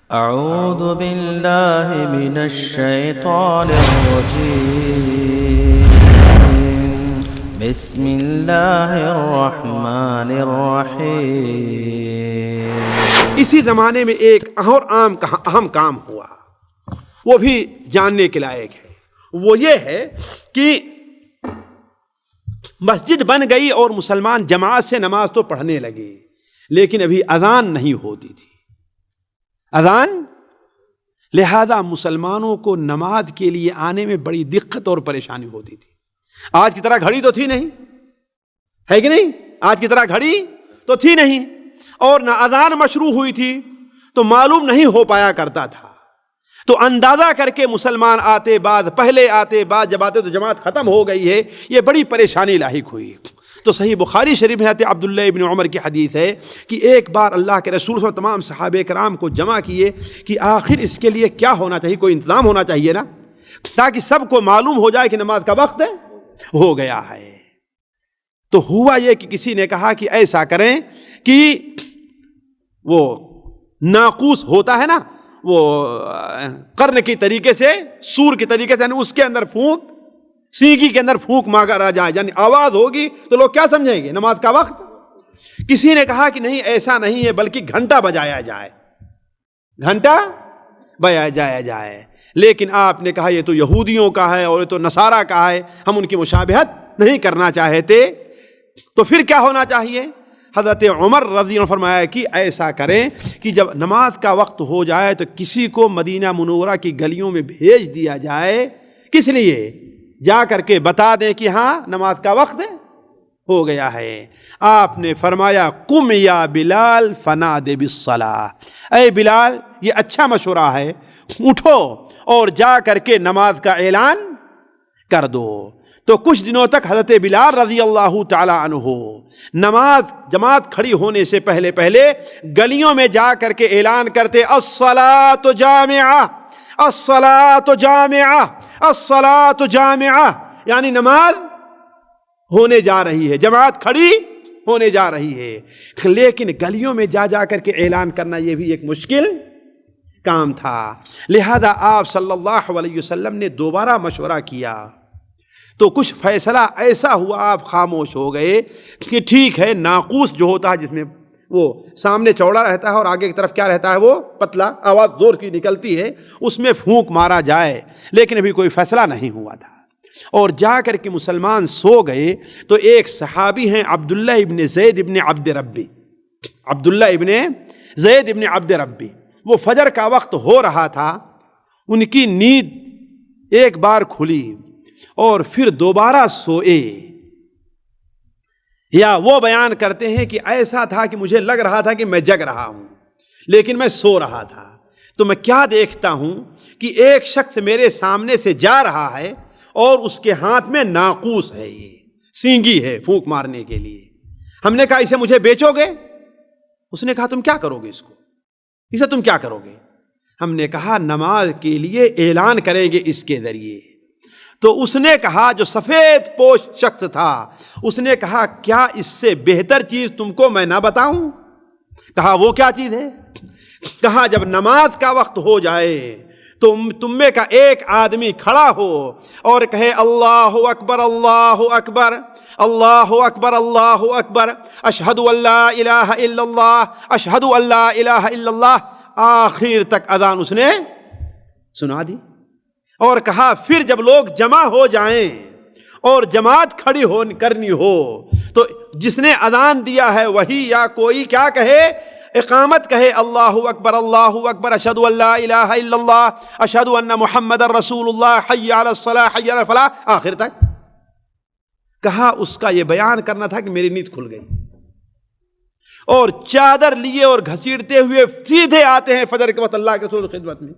أعوذ بالله من الشيطان الرجيم. بسم الله الرحمن الرحيم. اسی زمانے میں ایک اور اہم کام ہوا، وہ بھی جاننے کے لائق ہے۔ وہ یہ ہے کہ مسجد بن گئی اور مسلمان جماعت سے نماز تو پڑھنے لگے، لیکن ابھی اذان نہیں ہوتی تھی۔ اذان، لہذا مسلمانوں کو نماز کے لیے آنے میں بڑی دقت اور پریشانی ہوتی تھی۔ آج کی طرح گھڑی تو تھی نہیں، ہے کہ نہیں؟ آج کی طرح گھڑی تو تھی نہیں، اور نہ اذان مشروع ہوئی تھی، تو معلوم نہیں ہو پایا کرتا تھا۔ تو اندازہ کر کے مسلمان آتے بعد، پہلے آتے بعد، جب آتے تو جماعت ختم ہو گئی ہے، یہ بڑی پریشانی لاحق ہوئی۔ تو صحیح بخاری شریف میں حضرت عبداللہ ابن عمر کی حدیث ہے کہ ایک بار اللہ کے رسول صلی اللہ علیہ وسلم تمام صحابہ کرام کو جمع کیے کہ آخر اس کے لیے کیا ہونا چاہیے، کوئی انتظام ہونا چاہیے نا، تاکہ سب کو معلوم ہو جائے کہ نماز کا وقت ہو گیا ہے۔ تو ہوا یہ کہ کسی نے کہا کہ ایسا کریں کہ وہ ناقوس ہوتا ہے نا، وہ قرن کی طریقے سے، سور کی طریقے سے، یعنی اس کے اندر پھونک، سینگی کے اندر پھونک مارا جائے، یعنی آواز ہوگی تو لوگ کیا سمجھیں گے؟ نماز کا وقت۔ کسی نے کہا کہ نہیں، ایسا نہیں ہے، بلکہ گھنٹہ بجایا جائے، گھنٹہ بجایا جائے۔ لیکن آپ نے کہا یہ تو یہودیوں کا ہے اور یہ تو نصارہ کا ہے، ہم ان کی مشابہت نہیں کرنا چاہتے، تو پھر کیا ہونا چاہیے؟ حضرت عمر رضی اللہ عنہ فرمایا کہ ایسا کریں کہ جب نماز کا وقت ہو جائے تو کسی کو مدینہ منورہ کی گلیوں میں بھیج دیا جائے، کس لیے؟ جا کر کے بتا دیں کہ ہاں نماز کا وقت ہو گیا ہے۔ آپ نے فرمایا قم یا بلال فنادِ بالصلاۃ، اے بلال، یہ اچھا مشورہ ہے، اٹھو اور جا کر کے نماز کا اعلان کر دو۔ تو کچھ دنوں تک حضرت بلال رضی اللہ تعالی عنہ نماز جماعت کھڑی ہونے سے پہلے گلیوں میں جا کر کے اعلان کرتے، الصلاۃ جامعہ، الصلاۃ جامعہ، الصلاۃ جامعہ، یعنی نماز ہونے جا رہی ہے، جماعت کھڑی ہونے جا رہی ہے۔ لیکن گلیوں میں جا کر کے اعلان کرنا یہ بھی ایک مشکل کام تھا، لہذا آپ صلی اللہ علیہ وسلم نے دوبارہ مشورہ کیا تو کچھ فیصلہ ایسا ہوا، آپ خاموش ہو گئے کہ ٹھیک ہے، ناقوس جو ہوتا ہے، جس میں وہ سامنے چوڑا رہتا ہے اور آگے کی طرف کیا رہتا ہے، وہ پتلا، آواز زور کی نکلتی ہے، اس میں پھونک مارا جائے۔ لیکن ابھی کوئی فیصلہ نہیں ہوا تھا، اور جا کر کے مسلمان سو گئے تو ایک صحابی ہیں عبداللہ ابن زید ابن عبد ربی، عبداللہ ابن زید ابن عبد ربی، وہ فجر کا وقت ہو رہا تھا، ان کی نیند ایک بار کھلی اور پھر دوبارہ سوئے، یا وہ بیان کرتے ہیں کہ ایسا تھا کہ مجھے لگ رہا تھا کہ میں جگ رہا ہوں لیکن میں سو رہا تھا، تو میں کیا دیکھتا ہوں کہ ایک شخص میرے سامنے سے جا رہا ہے اور اس کے ہاتھ میں ناقوس ہے، یہ سینگی ہے پھونک مارنے کے لیے۔ ہم نے کہا اسے مجھے بیچو گے؟ اس نے کہا تم کیا کرو گے اسے تم کیا کرو گے؟ ہم نے کہا نماز کے لیے اعلان کریں گے اس کے ذریعے۔ تو اس نے کہا، جو سفید پوش شخص تھا، اس نے کہا کیا اس سے بہتر چیز تم کو میں نہ بتاؤں؟ کہا وہ کیا چیز ہے؟ کہا جب نماز کا وقت ہو جائے تو تم میں کا ایک آدمی کھڑا ہو اور کہے اللہ اکبر، اللہ اکبر، اللہ اکبر، اللہ اکبر، اشہد ان لا الہ الا اللہ، اشہد ان لا الہ الا اللہ، آخر تک اذان اس نے سنا دی، اور کہا پھر جب لوگ جمع ہو جائیں اور جماعت کھڑی کرنی ہو تو جس نے اذان دیا ہے وہی یا کوئی کیا کہے، اقامت کہے، اللہ اکبر، اللہ اکبر، اشہد ان لا الہ الا اللہ، اشہد ان محمد رسول اللہ، حی علی الصلاۃ، حی علی الفلاح، آخر تک کہا۔ اس کا یہ بیان کرنا تھا کہ میری نیند کھل گئی، اور چادر لیے اور گھسیٹتے ہوئے سیدھے آتے ہیں فجر کے وقت اللہ کے رسول کی خدمت میں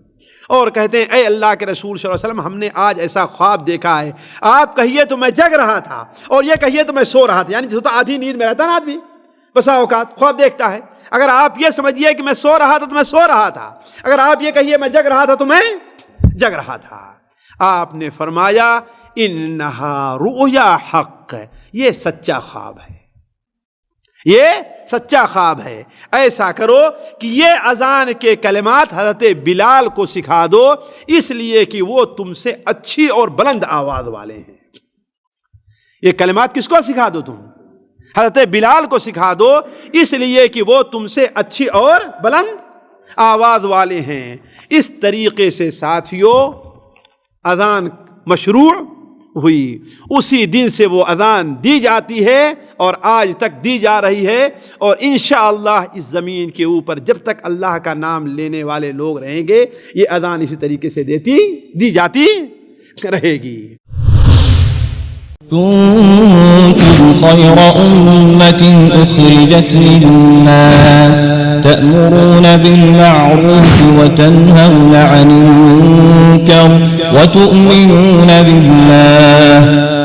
اور کہتے ہیں اے اللہ کے رسول صلی اللہ علیہ وسلم، ہم نے آج ایسا خواب دیکھا ہے، آپ کہیے تو میں جگ رہا تھا اور یہ کہیے تو میں سو رہا تھا، یعنی تو آدھی نیند میں رہتا نا آدمی، بسا اوقات خواب دیکھتا ہے۔ اگر آپ یہ سمجھیے کہ میں سو رہا تھا تو میں سو رہا تھا، اگر آپ یہ کہیے میں جگ رہا تھا تو میں جگ رہا تھا۔ آپ نے فرمایا انہا رؤیا حق، یہ سچا خواب ہے، یہ سچا خواب ہے. ایسا کرو کہ یہ اذان کے کلمات حضرت بلال کو سکھا دو، اس لیے کہ وہ تم سے اچھی اور بلند آواز والے ہیں. یہ کلمات کس کو سکھا دو؟ تم حضرت بلال کو سکھا دو، اس لیے کہ وہ تم سے اچھی اور بلند آواز والے ہیں. اس طریقے سے ساتھیوں اذان مشروع ہوئی. اسی دن سے وہ اذان دی جاتی ہے اور آج تک دی جا رہی ہے، اور انشاءاللہ اس زمین کے اوپر جب تک اللہ کا نام لینے والے لوگ رہیں گے یہ اذان اسی طریقے سے دی جاتی رہے گی. كنتم خير أمة أخرجت للناس تأمرون بالمعروف وتنهون عن المنكر وتؤمنون بالله